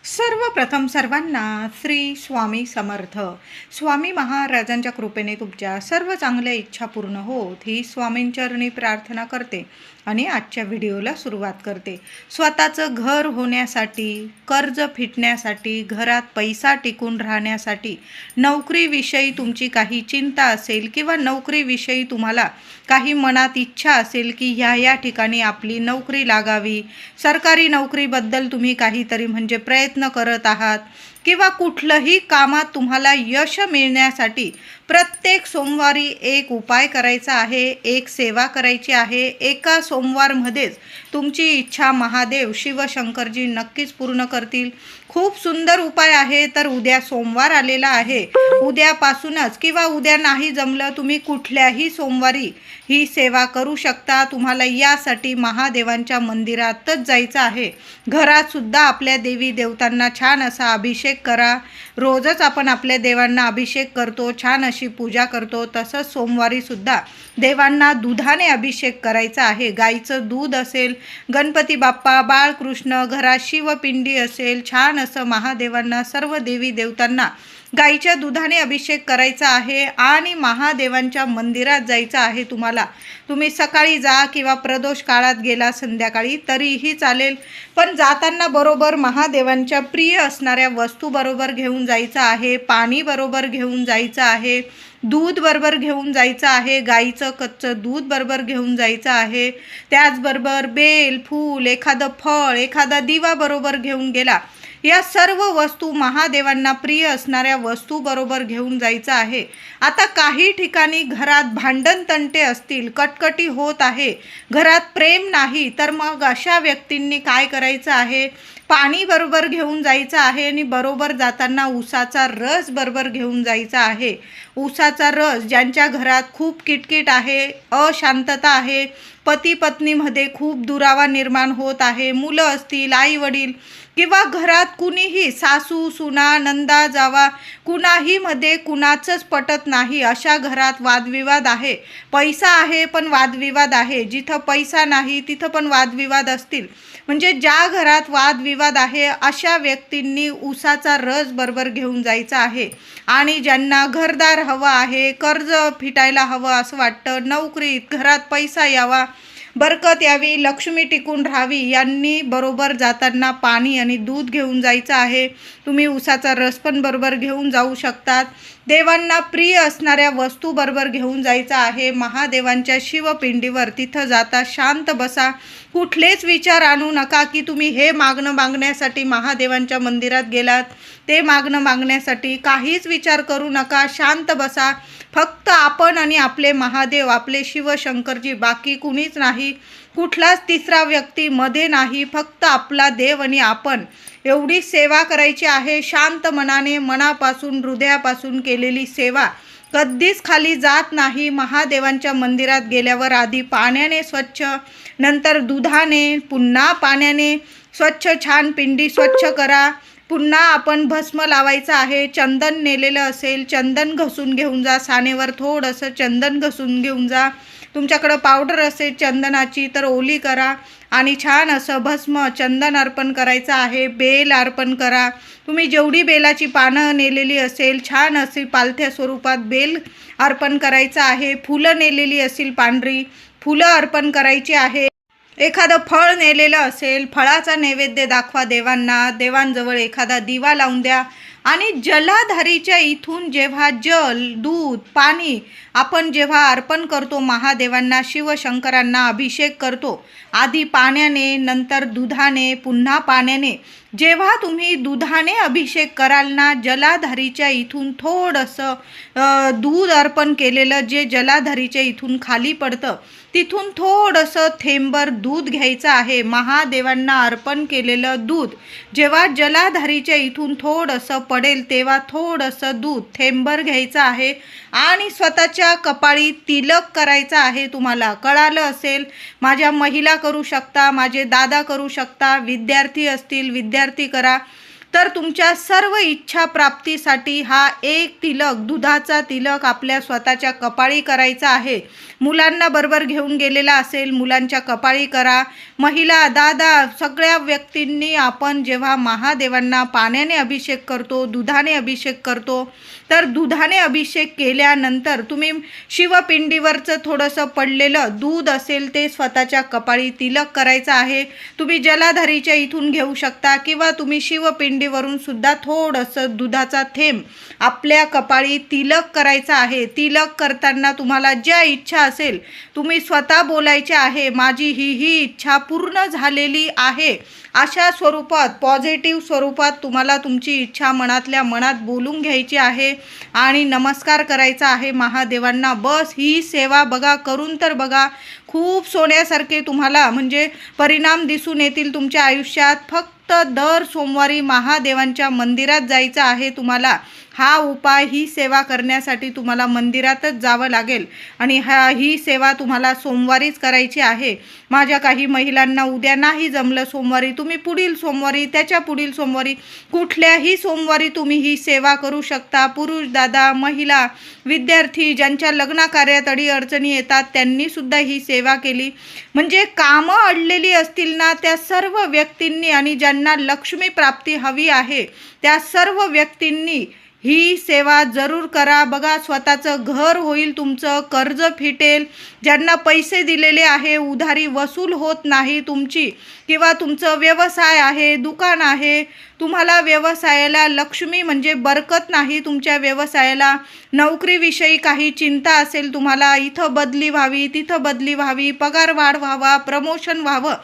सर्वप्रथम सर्वांना श्री स्वामी समर्थ. स्वामी महाराजांच्या कृपेने तुमच्या सर्व चांगल्या इच्छा पूर्ण होत ही स्वामींचरणी प्रार्थना करते आणि आजच्या व्हिडिओला सुरुवात करते. स्वतःचं घर होण्यासाठी, कर्ज फिटण्यासाठी, घरात पैसा टिकून राहण्यासाठी, नोकरीविषयी तुमची काही चिंता असेल किंवा नोकरीविषयी तुम्हाला काही मनात इच्छा असेल की ह्या ठिकाणी आपली नोकरी लागावी, सरकारी नोकरीबद्दल तुम्ही काहीतरी म्हणजे प्रयत्न करत आहात किंवा कुठलंही कामात तुम्हाला यश मिळण्यासाठी प्रत्येक सोमवारी एक उपाय करायचा आहे, एक सेवा करायची आहे. एका सोमवारमध्येच तुमची इच्छा महादेव शिवशंकरजी नक्कीच पूर्ण करतील. खूप सुंदर उपाय आहे. तर उद्या सोमवार आलेला आहे, उद्यापासूनच किंवा उद्या नाही जमलं तुम्ही कुठल्याही सोमवारी ही सेवा करू शकता. तुम्हाला यासाठी महादेवांच्या मंदिरातच जायचं आहे. घरात सुद्धा आपल्या देवी देवतांना छान असा अभिषेक करा. रोजच आपण आपल्या देवांना अभिषेक करतो, छान अशी पूजा करतो. तसंच सोमवारी सुद्धा देवांना दुधाने अभिषेक करायचा आहे. गाईचं दूध असेल, गणपती बाप्पा, बाळकृष्ण, घरात शिवपिंडी असेल, छान असं महादेवांना सर्व देवी देवतांना गाईच्या दुधाने अभिषेक करायचा आहे आणि महादेवांच्या मंदिरात जायचं आहे. तुम्ही सकाळी जा किंवा प्रदोष काळात गेला संध्याकाळी तरीही चालेल, पण जाताना बरोबर महादेवांच्या प्रिय असणाऱ्या वस्तू बरोबर घेऊन जायचं आहे. पाणी बरोबर घेऊन जायचं आहे, दूध बरोबर घेऊन जायचं आहे, गाईचं कच्चं दूध बरोबर घेऊन जायचं आहे. त्याचबरोबर बेल, फूल, एखादं फळ, एखादा दिवा बरोबर घेऊन गेला. या सर्व वस्तू महादेवांना प्रिय असणाऱ्या वस्तू बरोबर घेऊन जायचं आहे. आता काही ठिकाणी घरात भांडण तंटे असतील, कटकटी होत आहे, घरात प्रेम नाही, तर मग अशा व्यक्तींनी काय करायचं आहे, पाणी बरोबर घेऊन जायचं आहे आणि बरोबर जाताना ऊसाचा रस बरोबर घेऊन जायचा आहे. ऊसाचा रस, ज्यांच्या घरात खूप किटकिट आहे, अशांतता आहे, पती पत्नीमध्ये खूप दुरावा निर्माण होत आहे, मुलं असतील, आई वडील किंवा घरात कुणीही सासू सुना नंदा जावा कुणाही मध्ये कुणाचंच पटत नाही, अशा घरात वादविवाद आहे. पैसा आहे पण वादविवाद आहे, जिथं पैसा नाही तिथं पण वादविवाद असतील. म्हणजे ज्या घरात वादविवाद आहे अशा व्यक्तींनी ऊसाचा रस बरोबर घेऊन जायचा आहे. आणि ज्यांना घरदार हवं आहे, कर्ज फिटायला हवं असं वाटतं, नोकरीत घरात पैसा यावा, बरकत यावी, लक्ष्मी टिकून राहावी, यांनी बरोबर जाताना पाणी आणि दूध घेऊन जायचं आहे. तुम्ही ऊसाचा रस पण बरोबर घेऊन जाऊ शकतात. देवांना प्रिय असणाऱ्या वस्तू बरोबर घेऊन जायचं आहे. महादेवांच्या शिवपिंडीवर तिथं जाता शांत बसा. कुठलेच विचार आणू नका की तुम्ही हे मागणं मागण्यासाठी महादेवांच्या मंदिरात गेलात, ते मागणं मागण्यासाठी काहीच विचार करू नका. शांत बसा. फक्त आपण आणि आपले महादेव, आपले शिवशंकरजी, बाकी कुणीच नाही, कुठलाच तिसरा व्यक्ती मध्ये नाही, फक्त आपला देव आणि आपण. एवढी सेवा करायची आहे. शांत मनाने, मनापासून, हृदयापासून केलेली सेवा कधीच खाली जात नाही. महादेवांच्या मंदिरात गेल्यावर आधी पाण्याने स्वच्छ, नंतर दुधाने, पुन्हा पाण्याने स्वच्छ छान पिंडी स्वच्छ करा. पुन्हा आपण भस्म लावायचं आहे. चंदन नेलेलं असेल, चंदन घसून घेऊन जा. सानेवर थोडंसं चंदन घसून घेऊन जा. तुमच्याकडं पावडर असेल चंदनाची तर ओली करा आणि छान असं भस्म चंदन अर्पण करायचं आहे. बेल अर्पण करा. तुम्ही जेवढी बेलाची पानं नेलेली असेल, छान अशी पालथ्या स्वरूपात बेल अर्पण करायचं आहे. फुलं नेलेली असेल, पांढरी फुलं अर्पण करायची आहे. एखादं फळ नेलेलं असेल, फळाचा नैवेद्य दाखवा देवांना. देवांजवळ एखादा दिवा लावून द्या आणि जलाधारीच्या इथून जेव्हा जल, दूध, पाणी आपण जेव्हा अर्पण करतो महादेवांना, शिवशंकरांना अभिषेक करतो, आधी पाण्याने, नंतर दुधाने, पुन्हा पाण्याने. जेव्हा तुम्ही दुधाने अभिषेक कराल ना, जलाधारीच्या इथून थोडंसं दूध अर्पण केलेलं जे जलाधारीच्या इथून खाली पडतं, तिथून थोडंसं थेंबर दूध घ्यायचं आहे. महादेवांना अर्पण केलेलं दूध जेव्हा जलाधारीच्या इथून थोडंसं पडेल तेव्हा थोडंसं दूध थेंबर घ्यायचं आहे आणि स्वतःच्या कपाळी तिलक करायचं आहे. तुम्हाला कळालं असेल, माझ्या महिला करू शकता, माझे दादा करू शकता, विद्यार्थी असतील विद्यार्थी करा. तर तुमच्या सर्व इच्छा प्राप्तीसाठी हा एक तिलक, दुधाचा तिलक आपल्या स्वतःच्या कपाळी करायचा आहे. मुलांना बरोबर घेऊन गेलेला असेल, मुलांच्या कपाळी करा. महिला, दादा, सगळ्या व्यक्तींनी आपण जेव्हा महादेवांना पाण्याने अभिषेक करतो, दुधाने अभिषेक करतो, तर दुधाने अभिषेक केल्यानंतर तुम्ही शिवपिंडीवरचं थोडंसं पडलेलं दूध असेल ते स्वतःच्या कपाळी तिलक करायचं आहे. तुम्ही जलाधारीच्या इथून घेऊ शकता किंवा तुम्ही शिवपिंडीवरून सुद्धा थोडंसं दुधाचा थेंब आपल्या कपाळी तिलक करायचा आहे. तिलक करताना तुम्हाला ज्या इच्छा असेल तुम्ही स्वतः बोलायचे आहे, माझी ही इच्छा पूर्ण झालेली आहे, अशा स्वरूपात, पॉझिटिव्ह स्वरूपात तुम्हाला तुमची इच्छा मनातल्या मनात बोलून घ्यायची आहे आणि नमस्कार करायचा आहे महादेवांना. बस ही सेवा बघा, करून तर बघा. खूप सोन्यासारखे तुम्हाला म्हणजे परिणाम दिसून येतील तुमच्या आयुष्यात. फक्त दर सोमवारी महादेवांच्या मंदिरात जायचं आहे तुम्हाला. हा उपाय, ही सेवा करण्यासाठी तुम्हाला मंदिरातच जावं लागेल आणि ही सेवा तुम्हाला सोमवारीच करायची आहे. माझ्या काही महिलांना उद्या नाही जमलं सोमवारी, तुम्ही पुढील सोमवारी, त्याच्या पुढील सोमवारी, कुठल्याही सोमवारी तुम्ही ही सेवा करू शकता. पुरुष, दादा, महिला, विद्यार्थी, ज्यांच्या लग्नाकार्यात अडीअडचणी येतात त्यांनीसुद्धा ही सेवा केली म्हणजे कामं अडलेली असतील ना त्या सर्व व्यक्तींनी आणि ज्यांना लक्ष्मी प्राप्ती हवी आहे त्या सर्व व्यक्तींनी ही सेवा जरूर करा. बघा, स्वतःचं घर होईल, तुमचं कर्ज फिटेल. ज्यांना पैसे दिलेले आहे, उधारी वसूल होत नाही तुमची, किंवा तुमचं व्यवसाय आहे, दुकान आहे, तुम्हाला व्यवसायाला लक्ष्मी म्हणजे बरकत नाही, तुमच्या व्यवसायाला नोकरीविषयी काही चिंता असेल, तुम्हाला इथं बदली व्हावी, तिथं बदली व्हावी, पगार वाढ व्हावा, प्रमोशन व्हावं,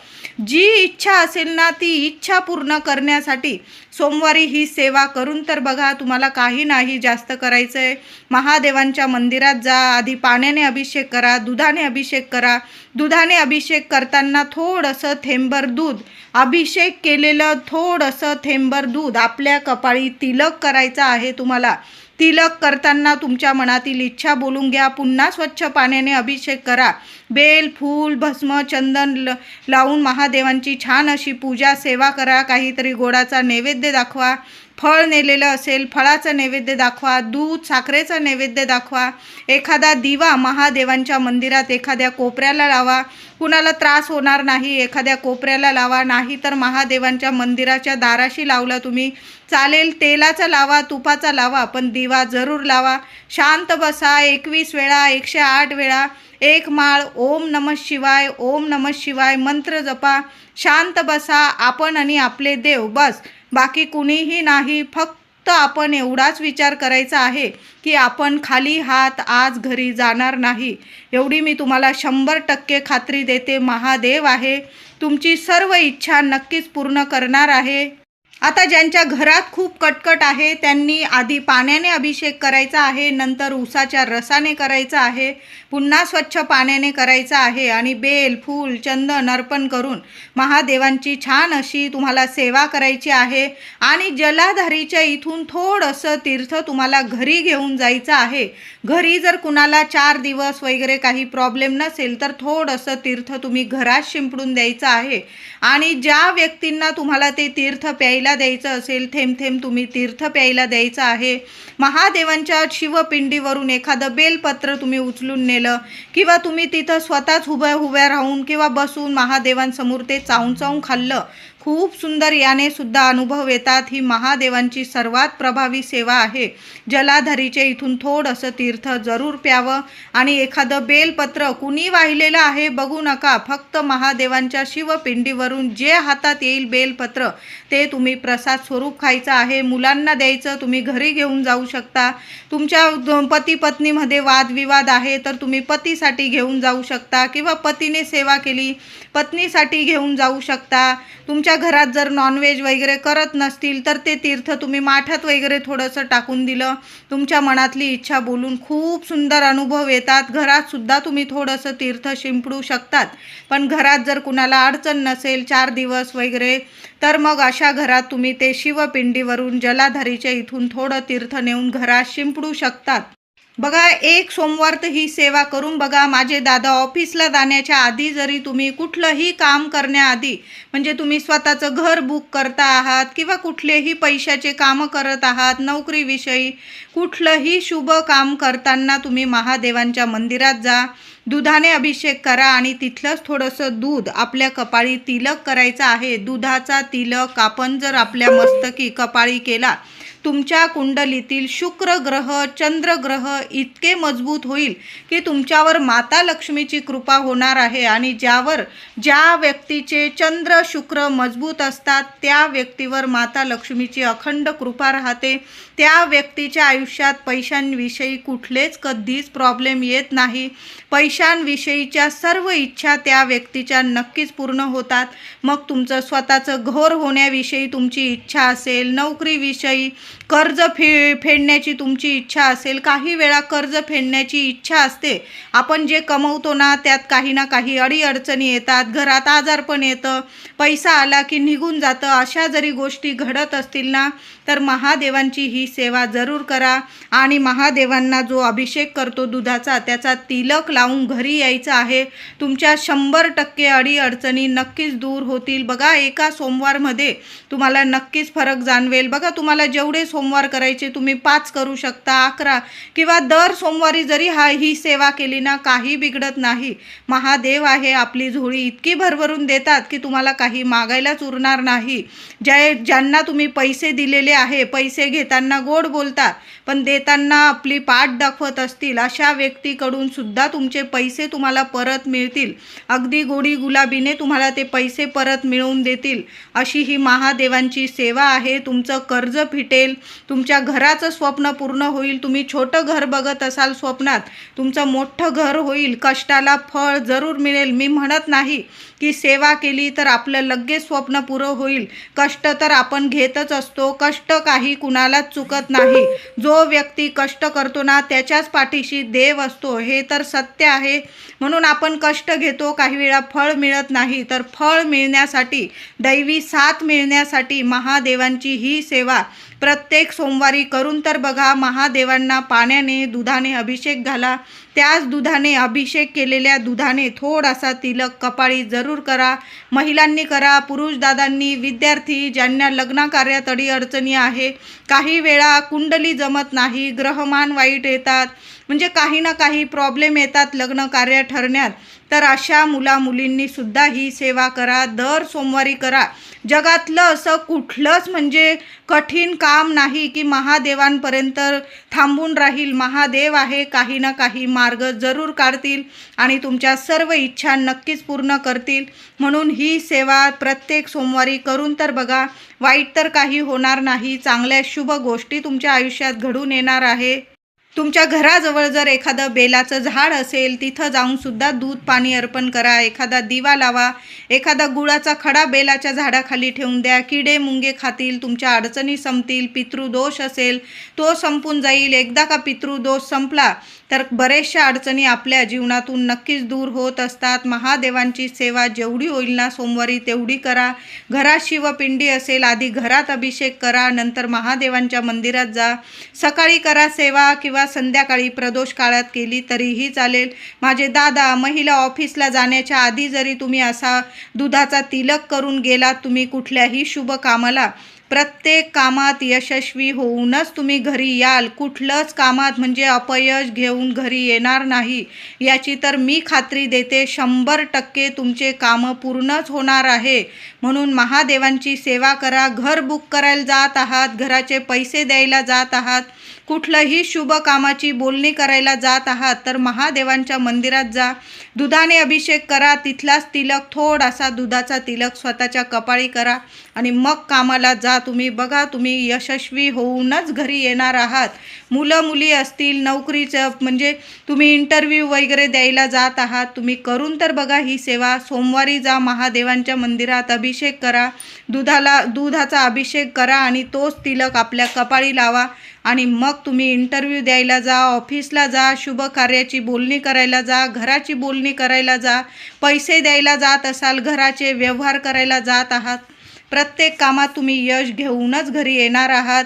जी इच्छा असेल ना ती इच्छा पूर्ण करण्यासाठी सोमवारी ही सेवा करून तर बघा. तुम्हाला काही नाही जास्त करायचं आहे. महादेवांच्या मंदिरात जा, आधी पाण्याने अभिषेक करा, दुधाने अभिषेक करा. दुधाने अभिषेक करताना थोडंसं थेंबर दूध, अभिषेक केलेलं थोडंसं थेंबर दूध आपल्या कपाळी तिलक करायचं आहे तुम्हाला. तिलक करताना तुमच्या मनातील इच्छा बोलून घ्या. पुन्हा स्वच्छ पाण्याने अभिषेक करा. बेल, फूल, भस्म, चंदन लावून महादेवांची छान अशी पूजा सेवा करा. काहीतरी गोडाचा नैवेद्य दाखवा. फळ नेलेलं असेल, फळाचं नैवेद्य दाखवा. दूध, साखरेचा नैवेद्य दाखवा. एखादा दिवा महादेवांच्या मंदिरात एखाद्या कोपऱ्याला लावा. कुणाला त्रास होणार नाही, एखाद्या कोपऱ्याला लावा. नाही तर महादेवांच्या मंदिराच्या दाराशी लावला तुम्ही चालेल. तेलाचा लावा, तुपाचा लावा, पण दिवा जरूर लावा. शांत बसा. 21 वेळा, 108 वेळा एक माळ ओम नमः शिवाय, ओम नमः शिवाय मंत्र जपा. शांत बसा. आपण आणि आपले देव, बस. बाकी कुणीही नाही. फक्त आपण एवढाच विचार करायचा आहे की आपण खाली हात आज घरी जाणार नाही. एवढी मी तुम्हाला 100% खात्री देते. महादेव आहे, तुमची सर्व इच्छा नक्कीच पूर्ण करणार आहे. आता ज्यांच्या घरात खूप कटकट आहे त्यांनी आधी पाण्याने अभिषेक करायचा आहे, नंतर उसाच्या रसाने करायचा आहे, पुन्हा स्वच्छ पाण्याने करायचा आहे आणि बेल, फूल, चंदन अर्पण करून महादेवांची छान अशी तुम्हाला सेवा करायची आहे. आणि जलाधारीच्या इथून थोडंसं तीर्थ तुम्हाला घरी घेऊन जायचं आहे. घरी जर कुणाला 4 दिवस वगैरे काही प्रॉब्लेम नसेल तर थोडंसं तीर्थ तुम्ही घरात शिंपडून द्यायचं आहे. आणि ज्या व्यक्तींना तुम्हाला ते तीर्थ प्यायला द्यायचं असेल, थेंब थेंब तुम्ही तीर्थ प्यायला द्यायचं आहे. महादेवांच्या शिवपिंडीवरून एखादं बेलपत्र तुम्ही उचलून नेलं किंवा तुम्ही तिथं स्वतःच उभ्या राहून किंवा बसून महादेवांसमोर ते चावून चावून खाल्लं, खूप सुंदर याने सुद्धा अनुभव येतात. ही महादेवांची सर्वात प्रभावी सेवा आहे. जलाधारीचे इथून थोडंसं तीर्थ जरूर प्यावं आणि एखादं बेलपत्र कुणी वाहिलेलं आहे बघू नका. फक्त महादेवांच्या शिवपिंडीवरून जे हातात येईल बेलपत्र ते तुम्ही प्रसाद स्वरूप खायचं आहे. मुलांना द्यायचं, तुम्ही घरी घेऊन जाऊ शकता. तुमच्या पती पत्नीमध्ये वादविवाद आहे तर तुम्ही पतीसाठी घेऊन जाऊ शकता किंवा पतीने सेवा केली पत्नीसाठी घेऊन जाऊ शकता. तुमच्या घरात जर नॉनव्हेज वगैरे करत नसतील तर ते तीर्थ तुम्ही माठात वगैरे थोडंसं टाकून दिलं, तुमच्या मनातली इच्छा बोलून खूप सुंदर अनुभव येतात. घरात सुद्धा तुम्ही थोडंसं तीर्थ शिंपडू शकतात. पण घरात जर कुणाला अडचण नसेल 4 दिवस वगैरे तर मग अशा घरात तुम्ही ते शिवपिंडीवरून जलाधारीच्या इथून थोडं तीर्थ नेऊन घरात शिंपडू शकतात. बघा, एक सोमवार तर ही सेवा करून बघा. माझे दादा ऑफिसला जाण्याच्या आधी जरी तुम्ही कुठलंही काम करण्याआधी, म्हणजे तुम्ही स्वतःचं घर बुक करता आहात किंवा कुठलेही पैशाचे कामं करत आहात, नोकरीविषयी कुठलंही शुभ काम करताना तुम्ही महादेवांच्या मंदिरात जा, दुधाने अभिषेक करा आणि तिथलंच थोडंसं दूध आपल्या कपाळी तिलक करायचं आहे. दुधाचा तिलक आपण जर आपल्या मस्तकी कपाळी केला, तुमच्या कुंडलीतील शुक्र ग्रह, चंद्र ग्रह इतके मजबूत होईल की तुमच्यावर माता लक्ष्मीची कृपा होणार आहे. आणि ज्या व्यक्तीचे चंद्र शुक्र मजबूत असतात त्या व्यक्तीवर माता लक्ष्मीची अखंड कृपा राहते. त्या व्यक्तीच्या आयुष्यात पैशांविषयी कुठलेच कधीच प्रॉब्लेम येत नाही. पैशांविषयीच्या सर्व इच्छा त्या व्यक्तीच्या नक्कीच पूर्ण होतात. मग तुमचं स्वतःचं घर होण्याविषयी तुमची इच्छा असेल, नोकरीविषयी, कर्ज फेडण्याची तुमची इच्छा असेल. काही वेळा कर्ज फेडण्याची इच्छा असते, आपण जे कमवतो ना त्यात काही ना काही अडीअडचणी येतात, घरात आजारपण येतं, पैसा आला की निघून जातं. अशा जरी गोष्टी घडत असतील ना तर महादेवांची ही सेवा जरूर करा. आणि महादेवांना जो अभिषेक करतो दुधाचा, त्याचा तिलक लावून घरी यायचं आहे. तुमच्या 100% अडीअडचणी नक्कीच दूर होतील. बघा, एका सोमवारमध्ये तुम्हाला नक्कीच फरक जाणवेल. बघा, तुम्हाला जेवढे सोमवार करायचे तुम्ही 5 करू शकता, 11 किंवा दर सोमवारी जरी ही सेवा केली ना काही बिघडत नाही. महादेव आहे, आपली झोळी इतकी भरभरून देतात की तुम्हाला काही मागायलाच उरणार नाही. ज्यांना तुम्ही पैसे दिलेले आहे, पैसे घेताना गोड बोलतात पण देताना आपली पाठ दाखवत असतील, अशा व्यक्तीकडून सुद्धा तुमचे पैसे तुम्हाला परत मिळतील. अगदी गोडी गुलाबीने तुम्हाला ते पैसे परत मिळवून देतील. अशी ही महादेवांची सेवा आहे. तुमचं कर्ज फिटेल, तुमच्या घराचं स्वप्न पूर्ण होईल. तुम्ही छोटं घर बघत असाल स्वप्नात, तुमचं मोठं घर होईल. कष्टाला फळ जरूर मिळेल. मी म्हणत नाही की सेवा केली तर आपलं लगेच स्वप्न पुरं होईल. कष्ट तर आपण घेतच असतो, कष्ट काही कुणालाच चुकत नाही. जो व्यक्ती कष्ट करतो ना त्याच्याच पाठीशी देव असतो, हे तर सत्य आहे. म्हणून आपण कष्ट घेतो, काही वेळा फळ मिळत नाही, तर फळ मिळण्यासाठी, दैवी साथ मिळण्यासाठी महादेवांची ही सेवा प्रत्येक सोमवारी करून तर बघा. महादेवांना पाण्याने, दुधाने अभिषेक घाला. त्याच दुधाने, अभिषेक केलेल्या दुधाने थोडासा तिलक कपाळी जरूर करा. महिलांनी करा, पुरुष दादांनी, विद्यार्थी, ज्यांना लग्नकार्यात अडीअडचणी आहे, काही वेळा कुंडली जमत नाही, ग्रहमान वाईट येतात, म्हणजे काही ना काही प्रॉब्लेम येतात लग्न कार्य ठरण्यात, तर अशा मुलींनी सुद्धा ही सेवा करा. दर सोमवारी करा. जगातलं असं कुठलंच म्हणजे कठीण काम नाही की महादेवांपर्यंत थांबून राहील. महादेव आहे, काही ना काही मार्ग जरूर काढतील आणि तुमच्या सर्व इच्छा नक्कीच पूर्ण करतील. म्हणून ही सेवा प्रत्येक सोमवारी करून तर बघा. वाईट तर काही होणार नाही, चांगल्या शुभ गोष्टी तुमच्या आयुष्यात घडून येणार आहे. तुमच्या घराजवळ जर एखादं बेलाचं झाड असेल, तिथं जाऊन सुद्धा दूध पाणी अर्पण करा. एखादा दिवा लावा, एखादा गुळाचा खडा बेलाच्या झाडाखाली ठेवून द्या. किडे मुंगे खातील, तुमच्या अडचणी संपतील. पितृदोष असेल तो संपून जाईल. एकदा का पितृदोष संपला तर बरेचशा अडचणी आपल्या जीवनातून नक्कीच दूर होत असतात. महादेवांची सेवा जेवढी होईल ना सोमवारी तेवढी करा. घरात शिवपिंडी असेल, आधी घरात अभिषेक करा, नंतर महादेवांच्या मंदिरात जा. सकाळी करा सेवा किंवा संध्याकाळी प्रदोष काळात केली तरीही चालेल. माझे दादा, महिला ऑफिसला जाण्याच्या आधी जरी तुम्ही असा दुधाचा तिलक करून गेलात तुम्ही कुठल्याही शुभ कामाला, प्रत्येक कामात यशस्वी होऊनच तुम्ही घरी याल. कुठलंच कामात म्हणजे अपयश घेऊन घरी येणार नाही, याची तर मी खात्री देते. 100% तुमचे कामं पूर्णच होणार आहे. म्हणून महादेवांची सेवा करा. घर बुक करायला जात आहात, घराचे पैसे द्यायला जात आहात, कुठलंही शुभ कामाची बोलणी करायला जात आहात तर महादेवांच्या मंदिरात जा. दुधाने अभिषेक करा. तिथलाच तिलक, थोडासा दुधाचा तिलक स्वतःच्या कपाळी करा आणि मग कामाला जा. तुम्ही बघा, तुम्ही यशस्वी होऊनच घरी येणार आहात. मुलं मुली असतील, नोकरीचं म्हणजे तुम्ही इंटरव्ह्यू वगैरे द्यायला जात आहात, तुम्ही करून तर बघा ही सेवा. सोमवारी जा, महादेवांच्या मंदिरात अभिषेक करा, दुधाचा अभिषेक करा आणि तोच तिलक आपल्या कपाळी लावा आणि मग तुम्ही इंटरव्ह्यू द्यायला जा, ऑफिसला जा, शुभ कार्याची बोलणी करायला जा, घराची बोलणी करायला जा, पैसे द्यायला जात असाल, घराचे व्यवहार करायला जात आहात, प्रत्येक कामात तुम्ही यश घेऊनच घरी येणार आहात.